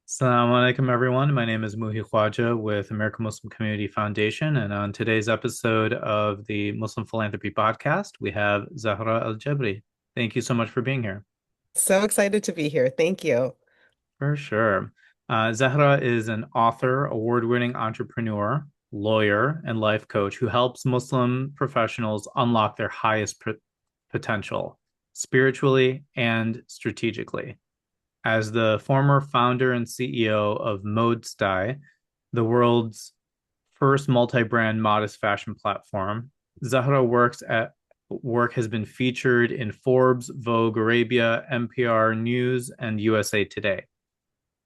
Assalamu alaikum, everyone. My name is Muhi with American Muslim Community Foundation. And on today's episode of the Muslim Philanthropy podcast, we have Zahra al-Jabri. Thank you so much for being here. So excited to be here. Thank you. For sure. Zahra is an author, award-winning entrepreneur, lawyer, and life coach who helps Muslim professionals unlock their highest potential spiritually and strategically. As the former founder and CEO of Modesty, the world's first multi-brand modest fashion platform, Zahra work has been featured in Forbes, Vogue Arabia, NPR News, and USA Today.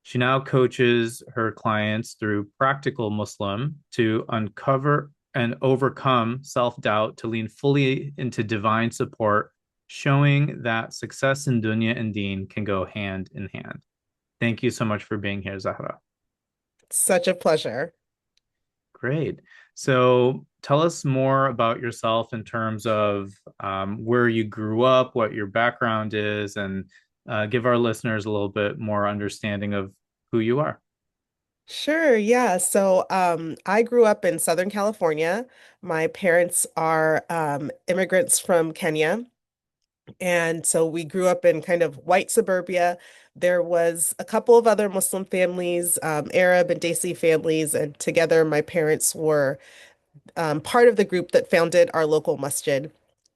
She now coaches her clients through Practical Muslim to uncover and overcome self-doubt to lean fully into divine support, showing that success in dunya and deen can go hand in hand. Thank you so much for being here, Zahra. Such a pleasure. Great. So tell us more about yourself in terms of where you grew up, what your background is, and give our listeners a little bit more understanding of who you are. Sure, yeah. I grew up in Southern California. My parents are immigrants from Kenya. And so we grew up in kind of white suburbia. There was a couple of other Muslim families, Arab and Desi families, and together my parents were part of the group that founded our local masjid.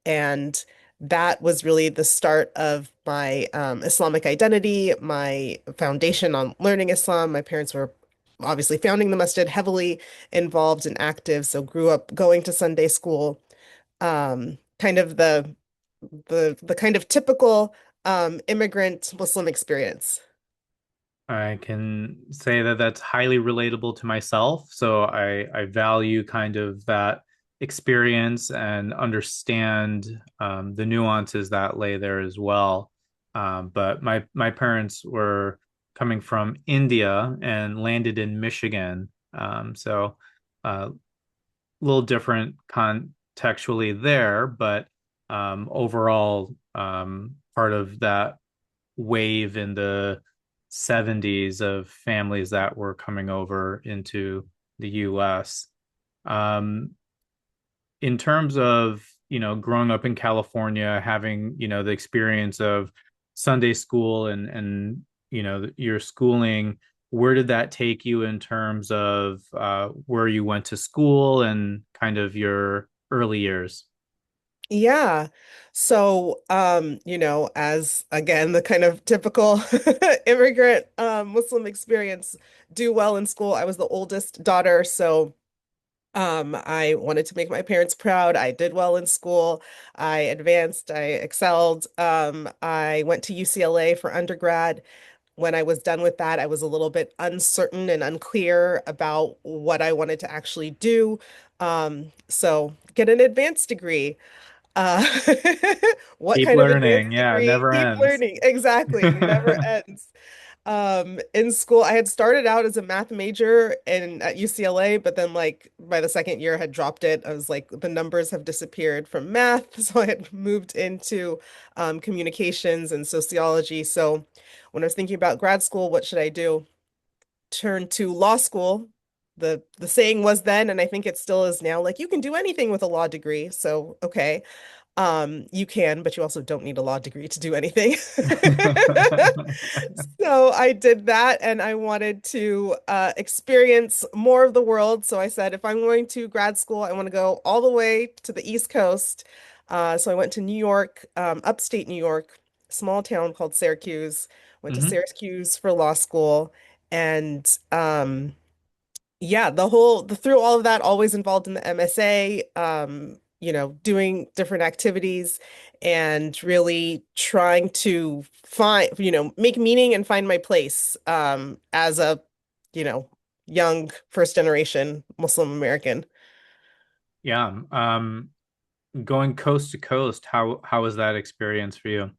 And that was really the start of my Islamic identity, my foundation on learning Islam. My parents were obviously founding the masjid, heavily involved and active, so grew up going to Sunday school. Kind of the kind of typical immigrant Muslim experience. I can say that that's highly relatable to myself. So I value kind of that experience and understand the nuances that lay there as well. But my parents were coming from India and landed in Michigan. So a little different contextually there, but overall part of that wave in the 70s of families that were coming over into the US. Um, in terms of, growing up in California, having, the experience of Sunday school and your schooling, where did that take you in terms of where you went to school and kind of your early years? Yeah. As again, the kind of typical immigrant Muslim experience, do well in school. I was the oldest daughter, so I wanted to make my parents proud. I did well in school. I advanced, I excelled. I went to UCLA for undergrad. When I was done with that, I was a little bit uncertain and unclear about what I wanted to actually do. So get an advanced degree. Uh, what Keep kind of learning. advanced Yeah, it degree? never Keep ends. learning. Exactly. It never ends. In school, I had started out as a math major at UCLA, but then like by the second year I had dropped it. I was like, the numbers have disappeared from math. So I had moved into communications and sociology. So when I was thinking about grad school, what should I do? Turn to law school. The saying was then, and I think it still is now, like you can do anything with a law degree. So okay. You can, but you also don't need a law degree to do anything. So I did that and I wanted to experience more of the world. So I said, if I'm going to grad school, I want to go all the way to the East Coast. So I went to New York, upstate New York, small town called Syracuse, went to Hmm. Syracuse for law school. And yeah, through all of that, always involved in the MSA, doing different activities and really trying to make meaning and find my place as a, you know, young first generation Muslim American. Yeah. Going coast to coast, how was that experience for you?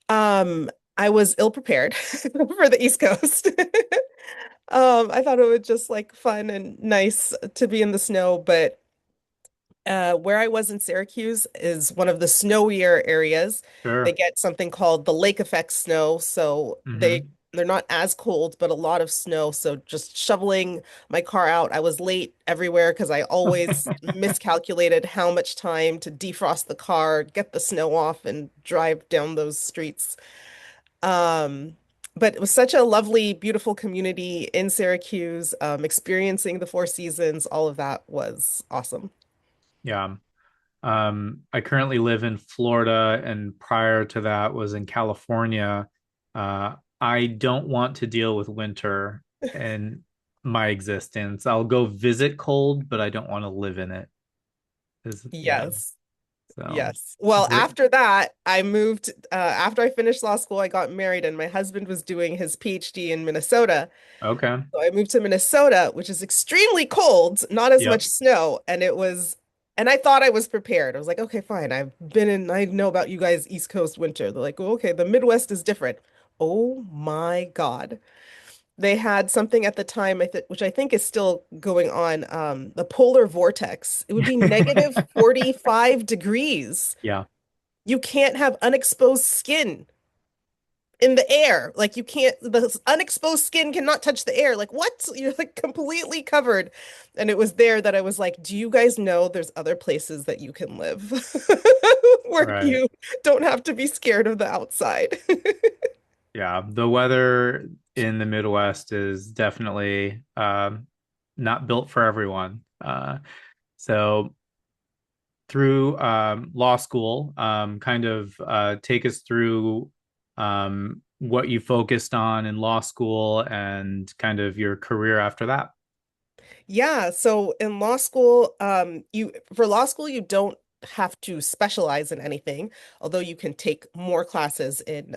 I was ill prepared for the East Coast. I thought it was just like fun and nice to be in the snow, but where I was in Syracuse is one of the snowier areas. They Sure. get something called the lake effect snow. So they Hmm. they're not as cold, but a lot of snow. So just shoveling my car out. I was late everywhere because I always miscalculated how much time to defrost the car, get the snow off, and drive down those streets. Um, but it was such a lovely, beautiful community in Syracuse. Experiencing the Four Seasons, all of that was awesome. Yeah. I currently live in Florida, and prior to that was in California. I don't want to deal with winter in my existence. I'll go visit cold, but I don't want to live in it. Yeah. Yes. So, Yes. Well, great. after that, I moved, after I finished law school, I got married, and my husband was doing his PhD in Minnesota. Okay. So I moved to Minnesota, which is extremely cold, not as much Yep. snow. And I thought I was prepared. I was like, okay, fine. I know about you guys East Coast winter. They're like, oh, okay, the Midwest is different. Oh my God. They had something at the time, which I think is still going on, the polar vortex. It would be negative 45 degrees. Yeah. You can't have unexposed skin in the air. Like you can't, the unexposed skin cannot touch the air. Like what? You're like completely covered. And it was there that I was like, do you guys know there's other places that you can live where Right. you don't have to be scared of the outside? Yeah. The weather in the Midwest is definitely not built for everyone. So through law school, kind of take us through what you focused on in law school and kind of your career after that. Yeah, so in law school, you for law school you don't have to specialize in anything, although you can take more classes in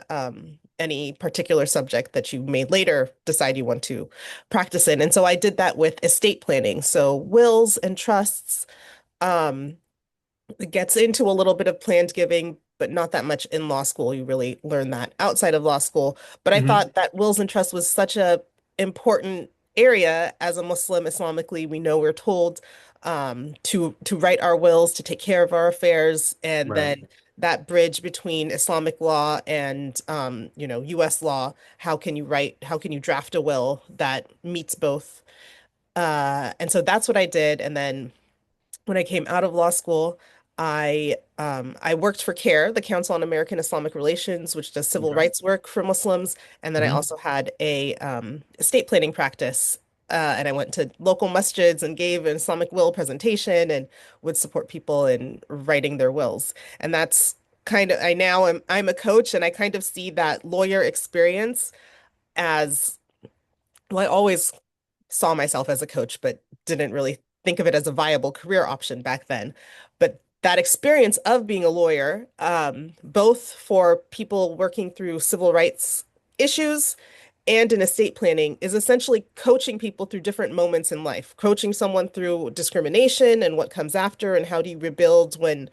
any particular subject that you may later decide you want to practice in. And so I did that with estate planning, so wills and trusts. Um, it gets into a little bit of planned giving, but not that much in law school. You really learn that outside of law school. But I Mm-hmm. thought that wills and trusts was such a important area as a Muslim. Islamically, we know we're told to write our wills, to take care of our affairs, and Right. then that bridge between Islamic law and U.S. law. How can you draft a will that meets both? And so that's what I did. And then when I came out of law school, I worked for CARE, the Council on American Islamic Relations, which does civil Okay. rights work for Muslims, and then I Mm-hmm. also had a estate planning practice. And I went to local masjids and gave an Islamic will presentation and would support people in writing their wills. And that's kind of I now am I'm a coach, and I kind of see that lawyer experience as well. I always saw myself as a coach, but didn't really think of it as a viable career option back then. But that experience of being a lawyer, both for people working through civil rights issues and in estate planning, is essentially coaching people through different moments in life, coaching someone through discrimination and what comes after, and how do you rebuild when,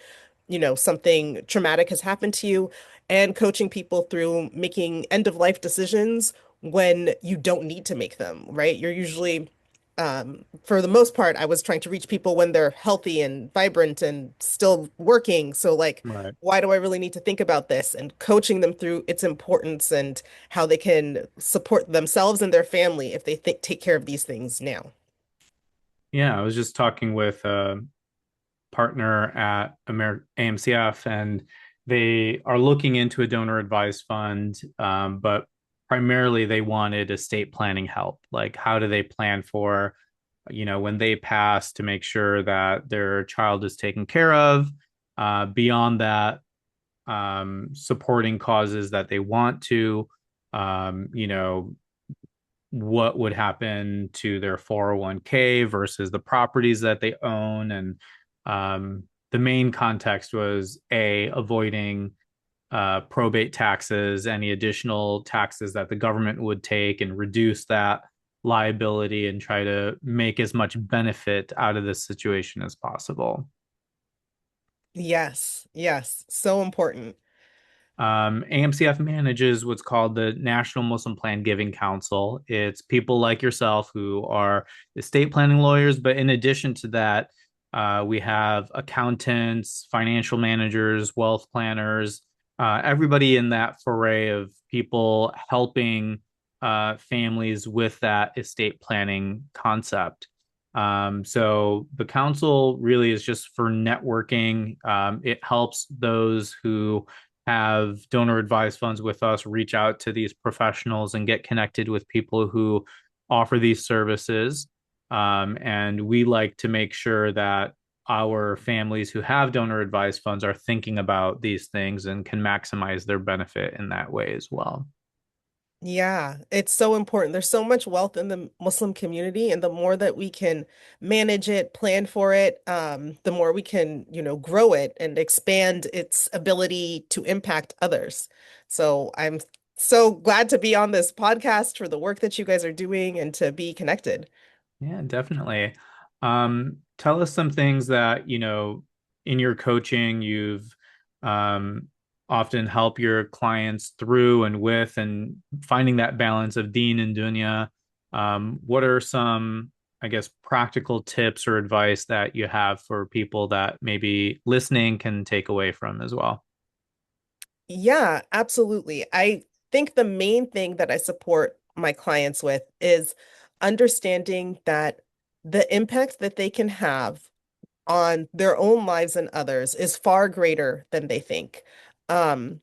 something traumatic has happened to you, and coaching people through making end of life decisions when you don't need to make them, right? You're usually for the most part, I was trying to reach people when they're healthy and vibrant and still working. So, like, Right. why do I really need to think about this? And coaching them through its importance and how they can support themselves and their family if they take care of these things now. Yeah. I was just talking with partner at AMCF, and they are looking into a donor advised fund, but primarily they wanted estate planning help. Like, how do they plan for, when they pass to make sure that their child is taken care of? Beyond that, supporting causes that they want to, um, you know, what would happen to their 401k versus the properties that they own. And the main context was avoiding probate taxes, any additional taxes that the government would take, and reduce that liability and try to make as much benefit out of this situation as possible. Yes, yes, so important. AMCF manages what's called the National Muslim Plan Giving Council. It's people like yourself who are estate planning lawyers, but in addition to that, we have accountants, financial managers, wealth planners, everybody in that foray of people helping families with that estate planning concept. So the council really is just for networking. It helps those who have donor advised funds with us reach out to these professionals and get connected with people who offer these services. And we like to make sure that our families who have donor advised funds are thinking about these things and can maximize their benefit in that way as well. Yeah, it's so important. There's so much wealth in the Muslim community, and the more that we can manage it, plan for it, the more we can, grow it and expand its ability to impact others. So I'm so glad to be on this podcast for the work that you guys are doing and to be connected. Yeah, definitely. Tell us some things that, in your coaching, you've um, often help your clients through and with and finding that balance of deen and dunya. What are some, I guess, practical tips or advice that you have for people that maybe listening can take away from as well? Yeah, absolutely. I think the main thing that I support my clients with is understanding that the impact that they can have on their own lives and others is far greater than they think. Um,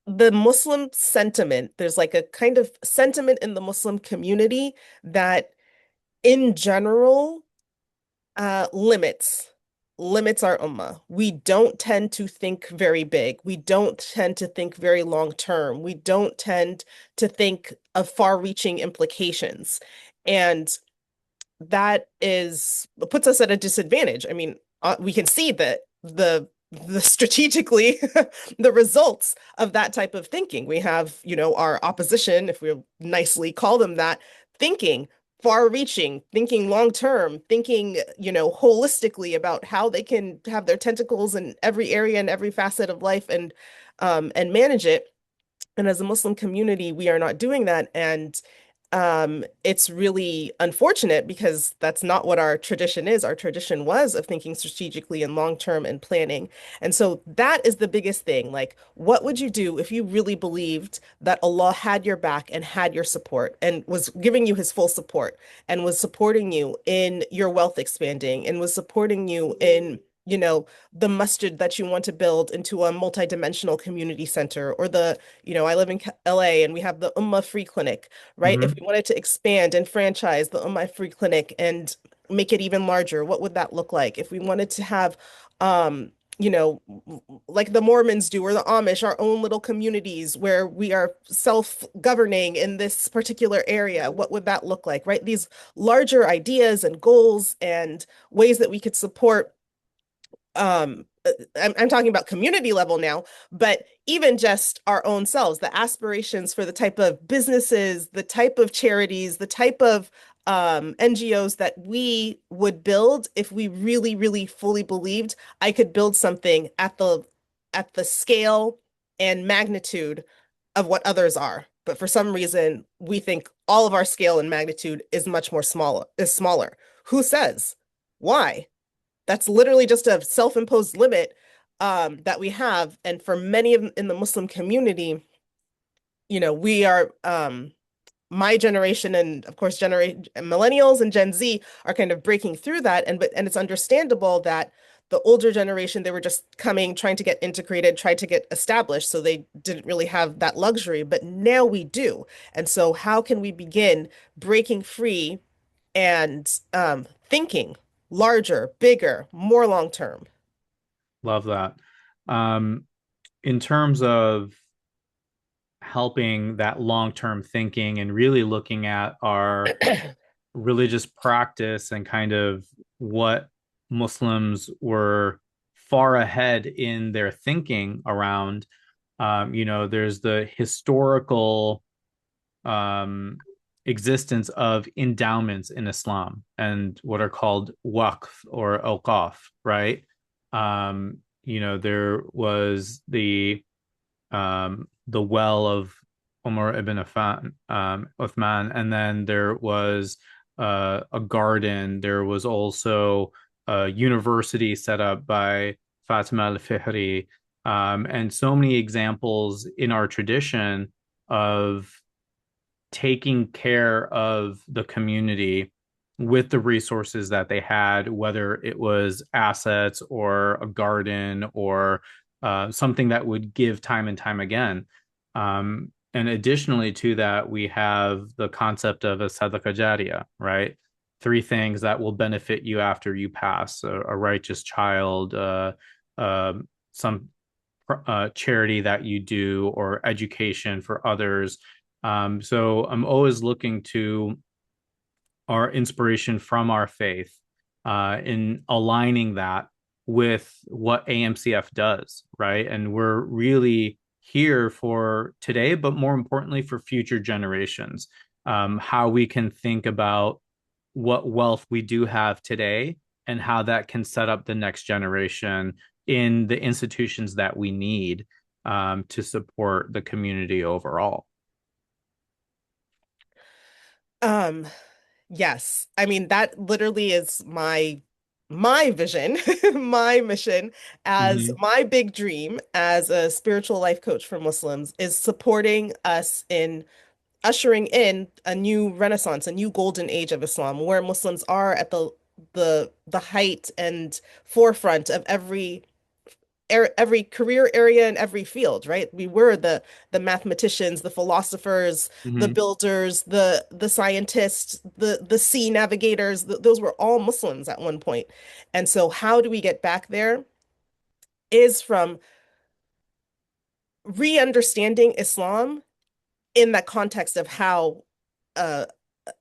the Muslim sentiment, there's like a kind of sentiment in the Muslim community that in general limits our ummah. We don't tend to think very big. We don't tend to think very long term. We don't tend to think of far-reaching implications. And that is puts us at a disadvantage. I mean, we can see that the strategically the results of that type of thinking. We have, our opposition, if we nicely call them that, thinking far-reaching, thinking long-term, thinking, holistically about how they can have their tentacles in every area and every facet of life and manage it. And as a Muslim community, we are not doing that. And it's really unfortunate because that's not what our tradition is. Our tradition was of thinking strategically and long term and planning. And so that is the biggest thing. Like, what would you do if you really believed that Allah had your back and had your support and was giving you his full support and was supporting you in your wealth expanding and was supporting you in, the masjid that you want to build into a multidimensional community center, or I live in LA and we have the Ummah Free Clinic, right? If Mm-hmm. we wanted to expand and franchise the Ummah Free Clinic and make it even larger, what would that look like? If we wanted to have, um, you know, like the Mormons do or the Amish, our own little communities where we are self-governing in this particular area, what would that look like, right? These larger ideas and goals and ways that we could support I'm talking about community level now, but even just our own selves, the aspirations for the type of businesses, the type of charities, the type of NGOs that we would build if we really, really fully believed I could build something at the scale and magnitude of what others are. But for some reason, we think all of our scale and magnitude is much more smaller. Who says? Why? That's literally just a self-imposed limit that we have. And for many of in the Muslim community, we are my generation and of course generation millennials and Gen Z are kind of breaking through that. And it's understandable that the older generation, they were just coming, trying to get integrated, trying to get established. So they didn't really have that luxury, but now we do. And so how can we begin breaking free and thinking larger, bigger, more long term? Love that. Um, in terms of helping that long-term thinking and really looking at our religious practice and kind of what Muslims were far ahead in their thinking around. There's the historical um, existence of endowments in Islam and what are called waqf or awqaf, right? There was the well of Umar ibn Affan, Uthman, and then there was a garden. There was also a university set up by Fatima al-Fihri, and so many examples in our tradition of taking care of the community with the resources that they had, whether it was assets or a garden or something that would give time and time again. And additionally to that, we have the concept of a sadaqah jariyah, right? Three things that will benefit you after you pass: a righteous child, some charity that you do, or education for others. So I'm always looking to our inspiration from our faith in aligning that with what AMCF does, right? And we're really here for today, but more importantly, for future generations. How we can think about what wealth we do have today and how that can set up the next generation in the institutions that we need to support the community overall. Um, yes. I mean, that literally is my vision, my mission as Mm-hmm. my big dream as a spiritual life coach for Muslims is supporting us in ushering in a new renaissance, a new golden age of Islam, where Muslims are at the height and forefront of every career area and every field, right? We were the mathematicians, the philosophers, the Mm-hmm. builders, the scientists, the sea navigators. Those were all Muslims at one point. And so how do we get back there is from re-understanding Islam in that context of uh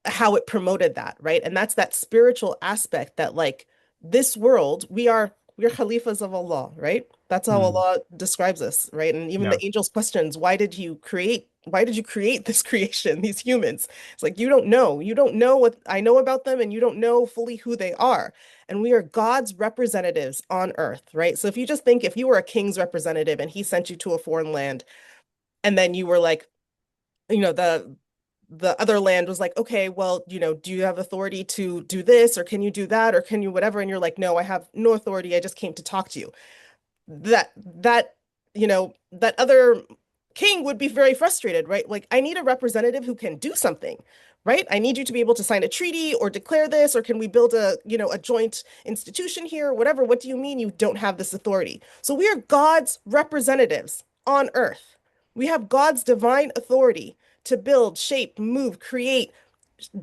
how it promoted that, right? And that's that spiritual aspect that like this world, we're khalifas of Allah, right? That's how Mm-hmm. Allah describes us, right? And even Yeah. the angels questions, why did you create this creation, these humans? It's like you don't know. You don't know what I know about them, and you don't know fully who they are. And we are God's representatives on earth, right? So if you just think if you were a king's representative and he sent you to a foreign land, and then you were like, you know, the other land was like, okay, well, do you have authority to do this or can you do that or can you whatever? And you're like, no, I have no authority. I just came to talk to you. That other king would be very frustrated, right? Like, I need a representative who can do something, right? I need you to be able to sign a treaty or declare this, or can we build a joint institution here or whatever? What do you mean you don't have this authority? So we are God's representatives on earth. We have God's divine authority to build, shape, move, create,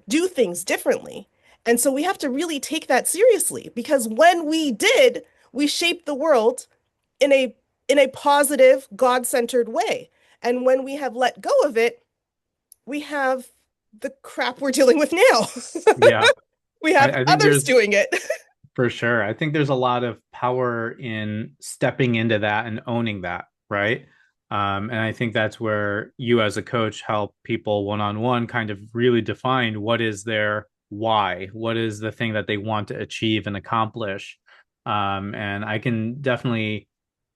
do things differently. And so we have to really take that seriously because when we did, we shaped the world in a positive, God-centered way. And when we have let go of it, we have the crap we're dealing with now. Yeah. We I, have I think others there's doing it. For sure. I think there's a lot of power in stepping into that and owning that, right? And I think that's where you as a coach help people one on one kind of really define what is their why, what is the thing that they want to achieve and accomplish. And I can definitely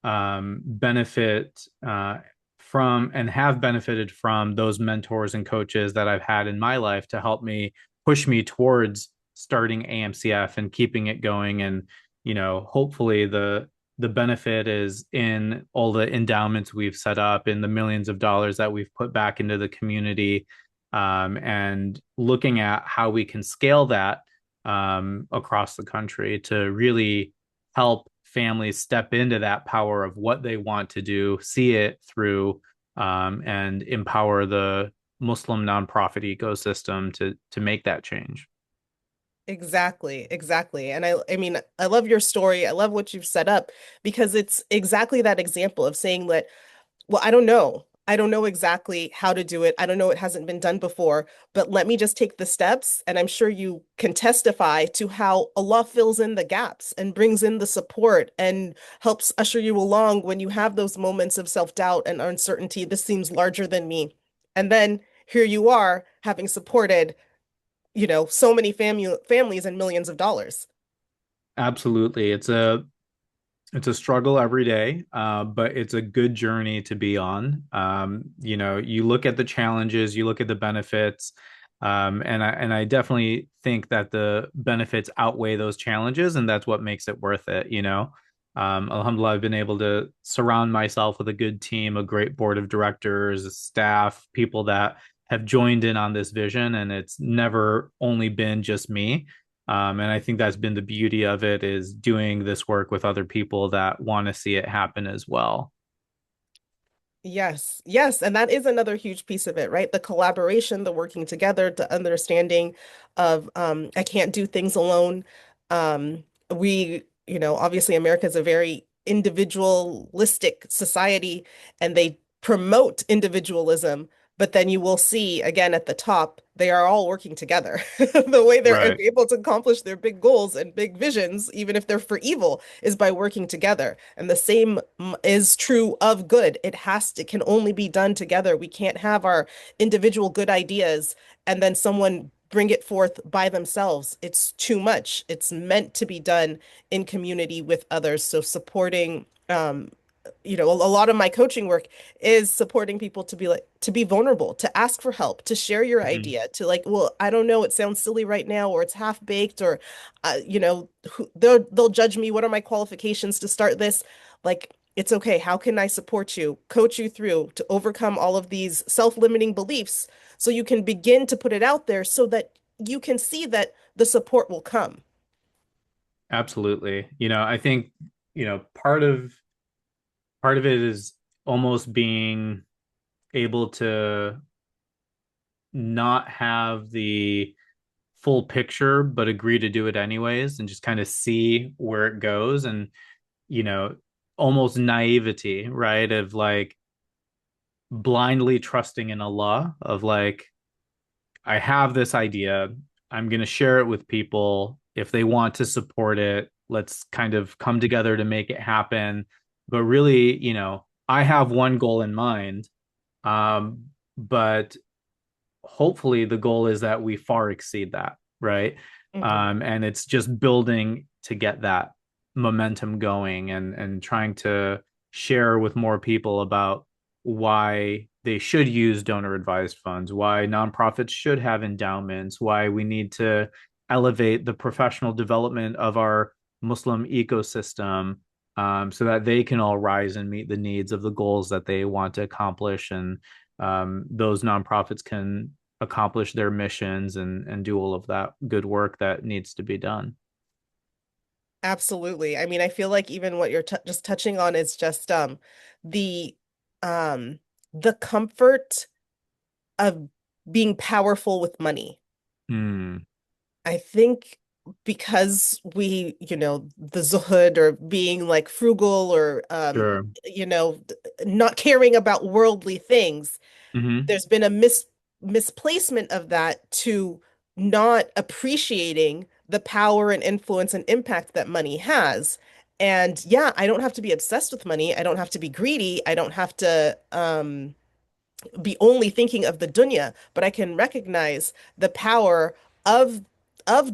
benefit from and have benefited from those mentors and coaches that I've had in my life to help me push me towards starting AMCF and keeping it going. And hopefully the benefit is in all the endowments we've set up, in the millions of dollars that we've put back into the community, and looking at how we can scale that across the country to really help families step into that power of what they want to do, see it through, and empower the Muslim nonprofit ecosystem to make that change. Exactly, exactly. And I mean, I love your story. I love what you've set up because it's exactly that example of saying that, well, I don't know. I don't know exactly how to do it. I don't know. It hasn't been done before, but let me just take the steps. And I'm sure you can testify to how Allah fills in the gaps and brings in the support and helps usher you along when you have those moments of self-doubt and uncertainty. This seems larger than me. And then here you are having supported, so many families and millions of dollars. Absolutely. It's a struggle every day, but it's a good journey to be on. You look at the challenges, you look at the benefits, and I definitely think that the benefits outweigh those challenges, and that's what makes it worth it. Alhamdulillah, I've been able to surround myself with a good team, a great board of directors, staff, people that have joined in on this vision, and it's never only been just me. And I think that's been the beauty of it, is doing this work with other people that want to see it happen as well. Yes, yes, and that is another huge piece of it, right? The collaboration, the working together, the understanding of I can't do things alone. Obviously America is a very individualistic society and they promote individualism, but then you will see again at the top, they are all working together. The way they're Right. able to accomplish their big goals and big visions, even if they're for evil, is by working together. And the same is true of good. It can only be done together. We can't have our individual good ideas and then someone bring it forth by themselves. It's too much. It's meant to be done in community with others. So supporting a lot of my coaching work is supporting people to be like to be vulnerable, to ask for help, to share your Mhm. idea, to like, well, I don't know, it sounds silly right now, or it's half baked, or they'll judge me. What are my qualifications to start this? Like, it's okay. How can I support you, coach you through to overcome all of these self-limiting beliefs so you can begin to put it out there so that you can see that the support will come. Absolutely. I think, part of it is almost being able to not have the full picture, but agree to do it anyways and just kind of see where it goes. And, you know, almost naivety, right? Of like blindly trusting in Allah, of like, I have this idea. I'm going to share it with people. If they want to support it, let's kind of come together to make it happen. But really, I have one goal in mind. But hopefully the goal is that we far exceed that, right? Mhm. And it's just building to get that momentum going, and trying to share with more people about why they should use donor advised funds, why nonprofits should have endowments, why we need to elevate the professional development of our Muslim ecosystem, so that they can all rise and meet the needs of the goals that they want to accomplish, and those nonprofits can accomplish their missions and do all of that good work that needs to be done. Absolutely. I mean, I feel like even what you're t just touching on is just the um the comfort of being powerful with money. Mm, I think because the zuhud or being like frugal or sure. not caring about worldly things, Hmm. there's been a misplacement of that to not appreciating the power and influence and impact that money has. And yeah, I don't have to be obsessed with money. I don't have to be greedy. I don't have to be only thinking of the dunya, but I can recognize the power of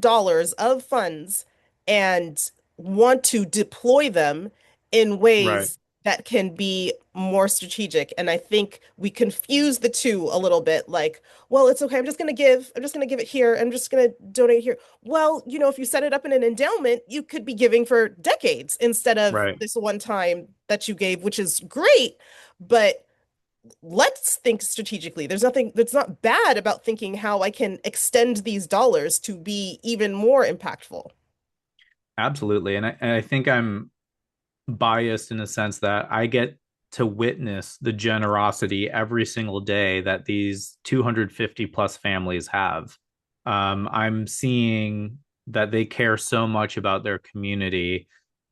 dollars, of funds, and want to deploy them in Right. ways that can be more strategic. And I think we confuse the two a little bit, like, well, it's okay, I'm just going to give, I'm just going to give it here, I'm just going to donate here. Well, if you set it up in an endowment, you could be giving for decades instead of Right. this one time that you gave, which is great, but let's think strategically. There's nothing that's not bad about thinking how I can extend these dollars to be even more impactful. Absolutely. And I think I'm biased in the sense that I get to witness the generosity every single day that these 250 plus families have. I'm seeing that they care so much about their community.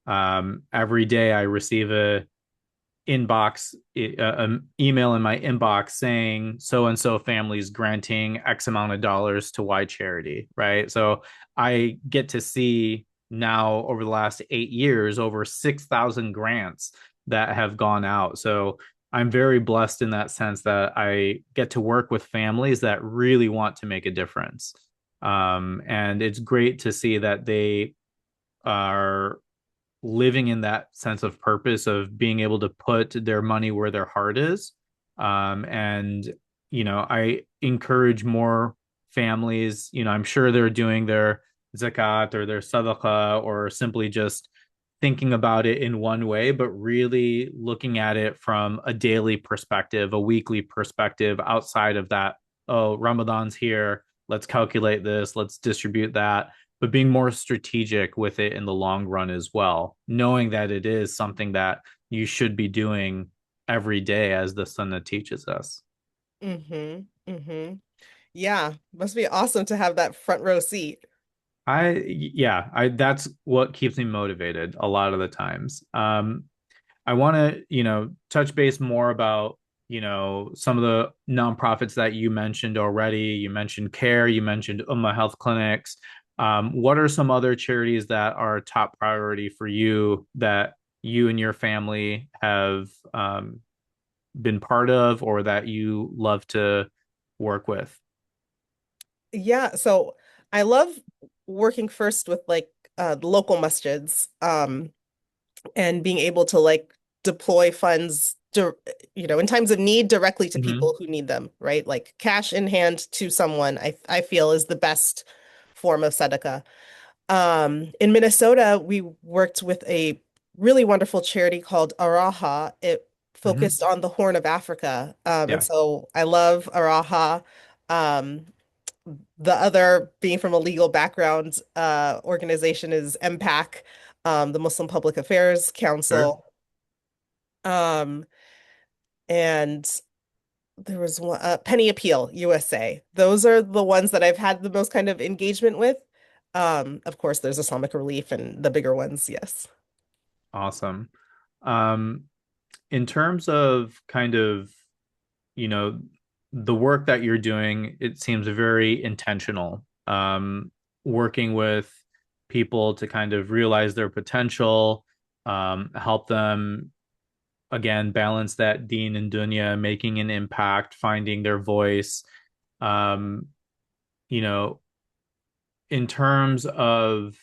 Every day I receive an email in my inbox saying so and so families granting X amount of dollars to Y charity, right? So I get to see now over the last 8 years over 6,000 grants that have gone out. So I'm very blessed in that sense that I get to work with families that really want to make a difference. And it's great to see that they are living in that sense of purpose of being able to put their money where their heart is. And, I encourage more families, I'm sure they're doing their zakat or their sadaqah or simply just thinking about it in one way, but really looking at it from a daily perspective, a weekly perspective outside of that. Oh, Ramadan's here. Let's calculate this. Let's distribute that. But being more strategic with it in the long run as well, knowing that it is something that you should be doing every day as the sunnah teaches us. Mm-hmm. Mm-hmm. Yeah, must be awesome to have that front row seat. I that's what keeps me motivated a lot of the times. I want to, touch base more about, some of the nonprofits that you mentioned already. You mentioned CARE, you mentioned Health Clinics. What are some other charities that are top priority for you that you and your family have been part of or that you love to work with? Yeah, so I love working first with like the local masjids, and being able to like deploy funds in times of need directly to Mm-hmm. people who need them, right? Like cash in hand to someone, I feel is the best form of tzedakah. In Minnesota, we worked with a really wonderful charity called Araha. It Mm-hmm. focused on the Horn of Africa. And Yeah, so I love Araha. Um, the other, being from a legal background, organization is MPAC, the Muslim Public Affairs sure. Council. Um, and there was one, Penny Appeal USA. Those are the ones that I've had the most kind of engagement with. Of course, there's Islamic Relief and the bigger ones, yes. Awesome. Um, in terms of kind of, you know, the work that you're doing, it seems very intentional. Working with people to kind of realize their potential, help them again balance that deen and dunya, making an impact, finding their voice. Um, you know, in terms of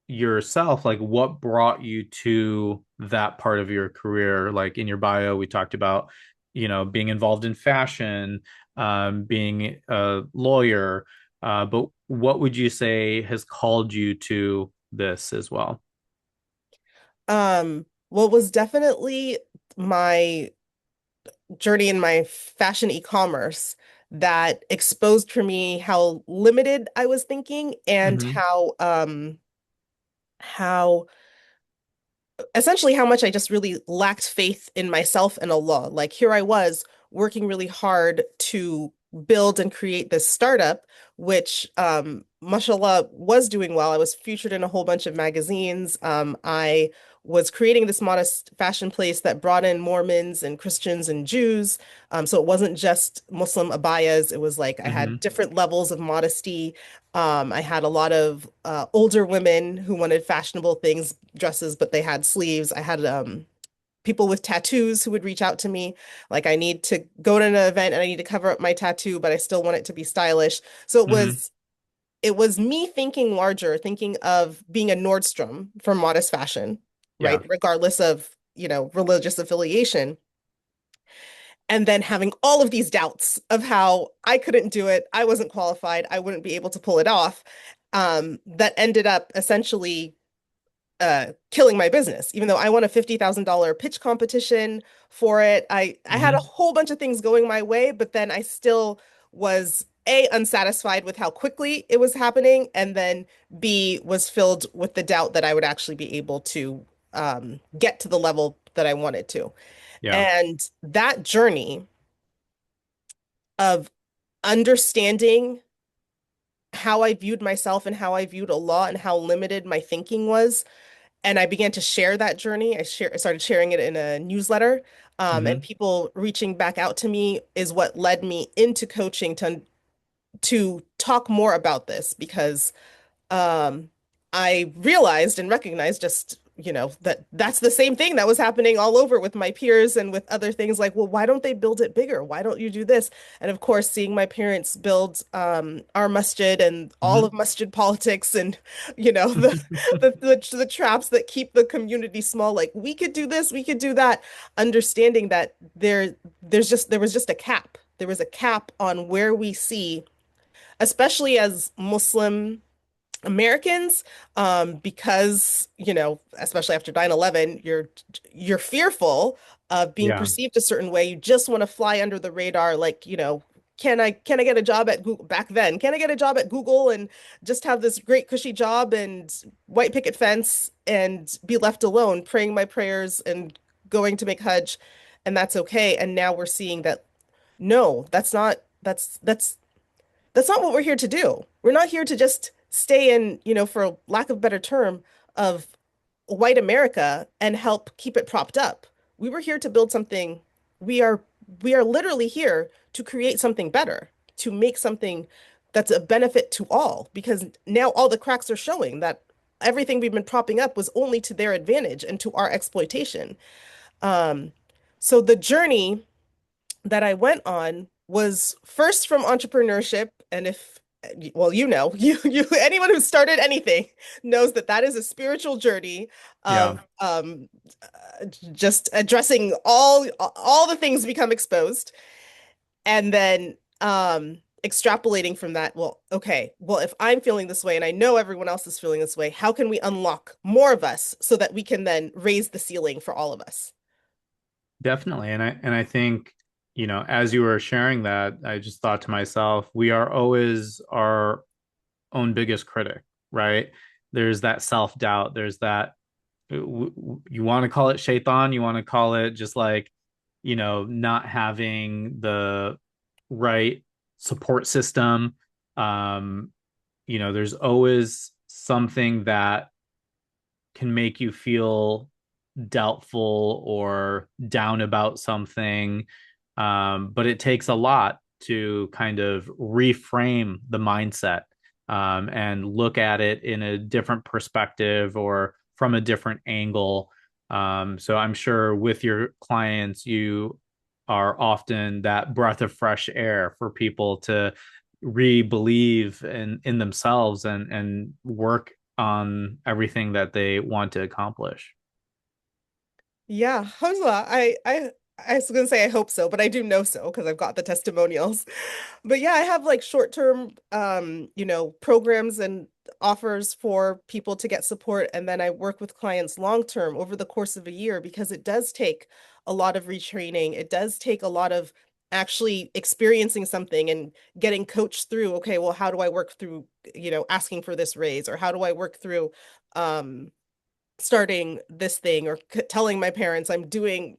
yourself, like what brought you to that part of your career? Like in your bio, we talked about, being involved in fashion, being a lawyer, but what would you say has called you to this as well? Well, it was definitely my journey in my fashion e-commerce that exposed for me how limited I was thinking and Mm-hmm. how essentially how much I just really lacked faith in myself and Allah. Like here I was working really hard to build and create this startup, which mashallah was doing well. I was featured in a whole bunch of magazines. I was creating this modest fashion place that brought in Mormons and Christians and Jews. So it wasn't just Muslim abayas. It was like I Mm-hmm. had different levels of modesty. I had a lot of older women who wanted fashionable things, dresses, but they had sleeves. I had people with tattoos who would reach out to me, like I need to go to an event and I need to cover up my tattoo, but I still want it to be stylish. So Mm-hmm. it was me thinking larger, thinking of being a Nordstrom for modest fashion, Yeah. right? Regardless of, religious affiliation. And then having all of these doubts of how I couldn't do it, I wasn't qualified, I wouldn't be able to pull it off. That ended up essentially killing my business. Even though I won a $50,000 pitch competition for it, I had a Mm-hmm. whole bunch of things going my way, but then I still was A, unsatisfied with how quickly it was happening, and then B, was filled with the doubt that I would actually be able to get to the level that I wanted to. Yeah. And that journey of understanding how I viewed myself and how I viewed Allah and how limited my thinking was. And I began to share that journey. I started sharing it in a newsletter. And Mm-hmm. people reaching back out to me is what led me into coaching to talk more about this because um, I realized and recognized just, that that's the same thing that was happening all over with my peers and with other things like, well, why don't they build it bigger? Why don't you do this? And of course, seeing my parents build our masjid and all Mm-hmm. of masjid politics and, the, the traps that keep the community small, like we could do this, we could do that, understanding that there was just a cap. There was a cap on where we see, especially as Muslim Americans, because, especially after 9/11, you're fearful of being Yeah, perceived a certain way. You just want to fly under the radar, like, can I get a job at Google back then? Can I get a job at Google and just have this great cushy job and white picket fence and be left alone, praying my prayers and going to make Hajj, and that's okay. And now we're seeing that no, that's not what we're here to do. We're not here to just stay in, for lack of a better term, of white America and help keep it propped up. We were here to build something. We are we are literally here to create something better, to make something that's a benefit to all, because now all the cracks are showing that everything we've been propping up was only to their advantage and to our exploitation. Um, so the journey that I went on was first from entrepreneurship. And if, well, anyone who started anything knows that that is a spiritual journey yeah, of just addressing all the things become exposed, and then extrapolating from that. Well, okay, well, if I'm feeling this way and I know everyone else is feeling this way, how can we unlock more of us so that we can then raise the ceiling for all of us? definitely. And I think, as you were sharing that, I just thought to myself, we are always our own biggest critic, right? There's that self-doubt, there's that you want to call it shaitan, you want to call it just like, not having the right support system. Um, there's always something that can make you feel doubtful or down about something. But it takes a lot to kind of reframe the mindset, and look at it in a different perspective or from a different angle. So I'm sure with your clients, you are often that breath of fresh air for people to re-believe in themselves and work on everything that they want to accomplish. Yeah, Hamza, I was gonna say I hope so, but I do know so because I've got the testimonials. But yeah, I have like short-term programs and offers for people to get support, and then I work with clients long-term over the course of a year because it does take a lot of retraining. It does take a lot of actually experiencing something and getting coached through, okay, well, how do I work through, asking for this raise, or how do I work through um starting this thing, or telling my parents I'm doing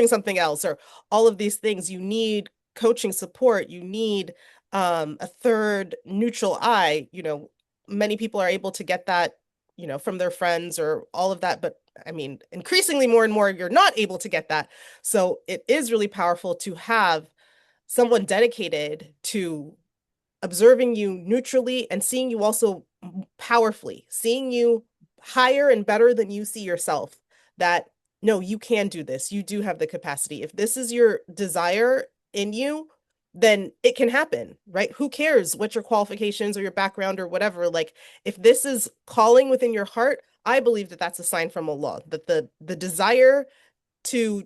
something else, or all of these things. You need coaching support. You need a third neutral eye. Many people are able to get that, from their friends or all of that, but I mean, increasingly more and more, you're not able to get that. So it is really powerful to have someone dedicated to observing you neutrally and seeing you also powerfully, seeing you higher and better than you see yourself. That no, you can do this. You do have the capacity. If this is your desire in you, then it can happen, right? Who cares what your qualifications or your background or whatever? Like, if this is calling within your heart, I believe that that's a sign from Allah, that the desire to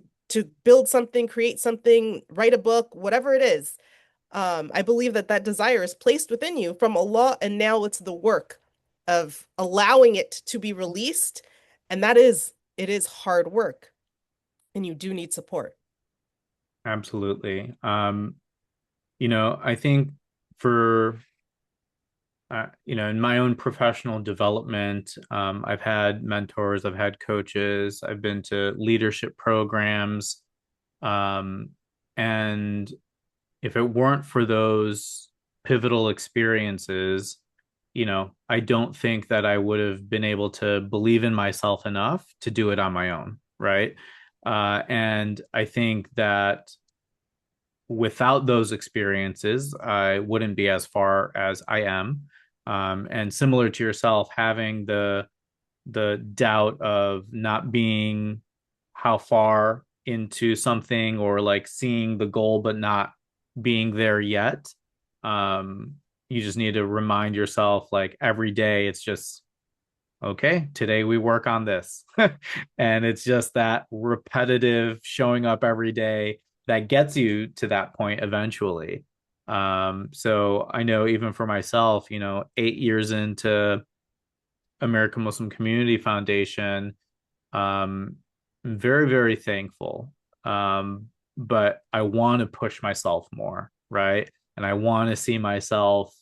build something, create something, write a book, whatever it is, I believe that that desire is placed within you from Allah, and now it's the work of allowing it to be released. And it is hard work, and you do need support. Absolutely. I think for in my own professional development, I've had mentors, I've had coaches, I've been to leadership programs, um, and if it weren't for those pivotal experiences, I don't think that I would have been able to believe in myself enough to do it on my own, right? And I think that without those experiences, I wouldn't be as far as I am. And similar to yourself, having the doubt of not being how far into something, or like seeing the goal but not being there yet. Um, you just need to remind yourself, like, every day it's just okay, today we work on this. And it's just that repetitive showing up every day that gets you to that point eventually. So I know even for myself, 8 years into American Muslim Community Foundation, um, I'm very, very thankful. But I want to push myself more, right? And I want to see myself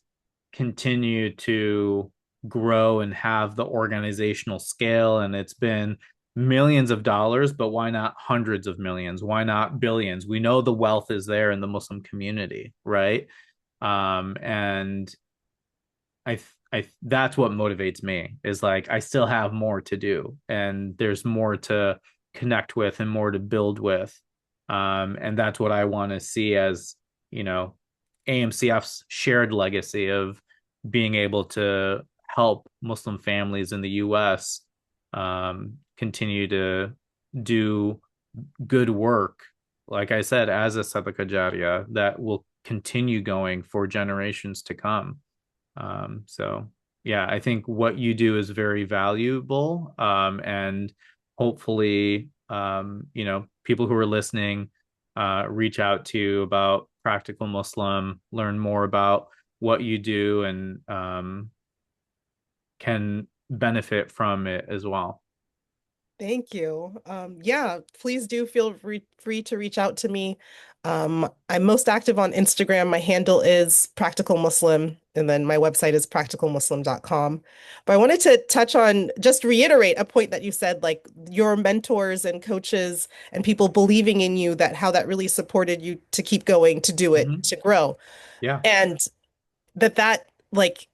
continue to grow and have the organizational scale. And it's been millions of dollars, but why not hundreds of millions? Why not billions? We know the wealth is there in the Muslim community, right? And that's what motivates me is like I still have more to do and there's more to connect with and more to build with. And that's what I want to see as, you know, AMCF's shared legacy of being able to help Muslim families in the US continue to do good work, like I said, as a Sadaqah Jariyah that will continue going for generations to come. So yeah, I think what you do is very valuable. And hopefully, people who are listening reach out to you about Practical Muslim, learn more about what you do, and can benefit from it as well. Thank you. Yeah, please do feel free to reach out to me. I'm most active on Instagram. My handle is Practical Muslim, and then my website is practicalmuslim.com. But I wanted to touch on, just reiterate a point that you said, like your mentors and coaches and people believing in you, that how that really supported you to keep going, to do it, Mm-hmm. to grow. Yeah. And like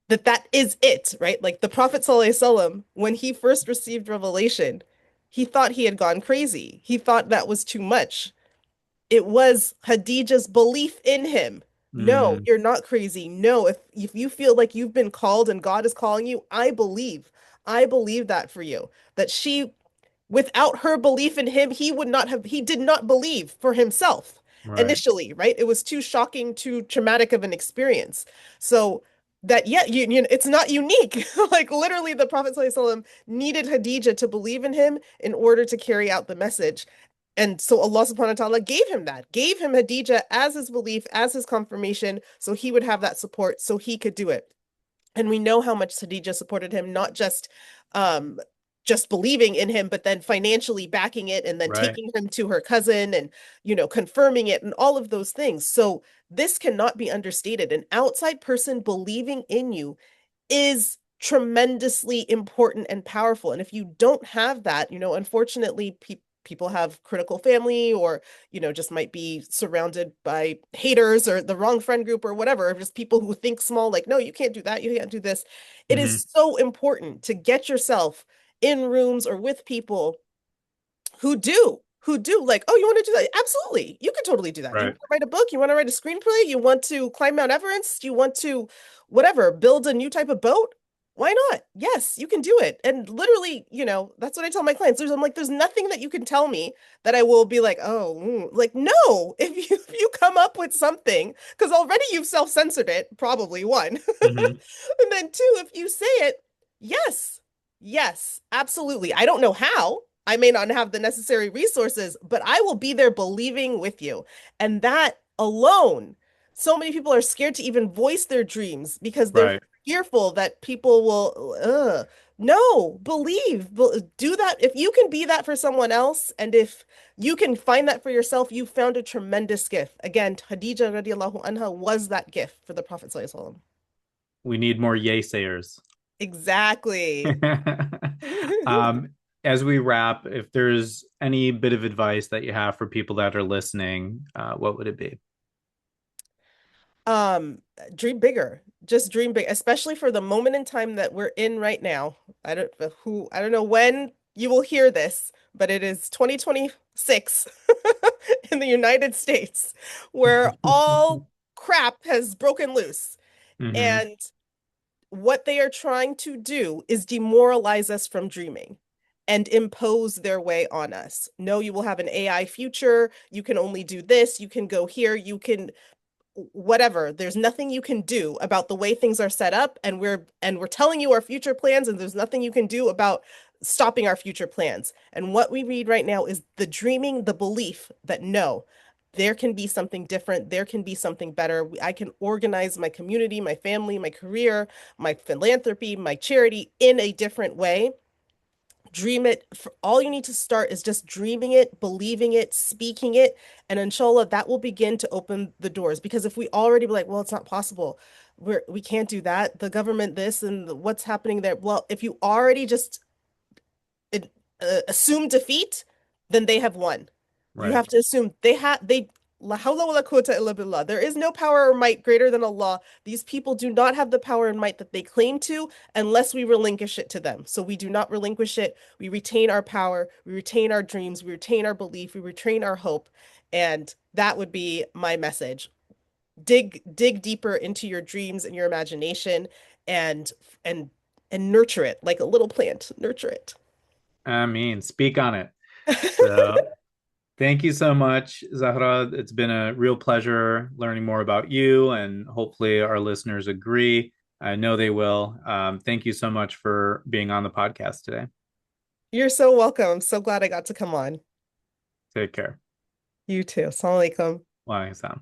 that is it, right? Like the Prophet ﷺ, when he first received revelation, he thought he had gone crazy. He thought that was too much. It was Khadija's belief in him. No, Mm, you're not crazy. No, if you feel like you've been called and God is calling you, I believe. I believe that for you. That she, without her belief in him, he did not believe for himself right. initially, right? It was too shocking, too traumatic of an experience. So that, yeah, it's not unique. Like literally the Prophet ﷺ needed Khadija to believe in him in order to carry out the message. And so Allah subhanahu wa ta'ala gave him that, gave him Khadija as his belief, as his confirmation, so he would have that support, so he could do it. And we know how much Khadija supported him, not um just believing in him, but then financially backing it and then Right. taking him to her cousin and confirming it and all of those things. So this cannot be understated. An outside person believing in you is tremendously important and powerful. And if you don't have that, unfortunately, people have critical family or, just might be surrounded by haters or the wrong friend group or whatever, just people who think small, like, no, you can't do that. You can't do this. It Mm-hmm. is so important to get yourself in rooms or with people who do like, oh, you want to do that? Absolutely. You can totally do that. You want Right. to write a book, you want to write a screenplay, you want to climb Mount Everest, you want to whatever, build a new type of boat. Why not? Yes, you can do it. And literally, that's what I tell my clients. I'm like, there's nothing that you can tell me that I will be like, oh, like, no, if you come up with something, because already you've self-censored it, probably one. Mm-hmm. And then two, if you say it, yes, yes, absolutely. I don't know how. I may not have the necessary resources, but I will be there believing with you. And that alone, so many people are scared to even voice their dreams because they're Right. fearful that people will, no, do that. If you can be that for someone else, and if you can find that for yourself, you found a tremendous gift. Again, Khadija radiallahu anha was that gift for the Prophet sallallahu alaihi wasallam. We need more yay sayers. Exactly. um, as we wrap, if there's any bit of advice that you have for people that are listening, what would it be? Um, Dream bigger. Just dream big, especially for the moment in time that we're in right now. I don't know when you will hear this, but it is 2026 in the United States where all crap has broken loose. Mm-hmm. And what they are trying to do is demoralize us from dreaming and impose their way on us. No, you will have an AI future. You can only do this. You can go here. You can whatever. There's nothing you can do about the way things are set up, and we're telling you our future plans, and there's nothing you can do about stopping our future plans. And what we read right now is the dreaming, the belief that no, there can be something different. There can be something better. I can organize my community, my family, my career, my philanthropy, my charity in a different way. Dream it. All you need to start is just dreaming it, believing it, speaking it, and inshallah, that will begin to open the doors. Because if we already be like, well, it's not possible, we can't do that. The government, this and what's happening there. Well, if you already just assume defeat, then they have won. You Right. have to assume they la hawla wa la quwwata illa billah. There is no power or might greater than Allah. These people do not have the power and might that they claim to unless we relinquish it to them. So we do not relinquish it. We retain our power, we retain our dreams, we retain our belief, we retain our hope. And that would be my message. Dig deeper into your dreams and your imagination and and and nurture it like a little plant. Nurture it. I mean, speak on it. So thank you so much, Zahra. It's been a real pleasure learning more about you, and hopefully our listeners agree. I know they will. Thank you so much for being on the podcast today. You're so welcome. I'm so glad I got to come on. Take care. You too. Assalamu alaikum. Bye, Sam.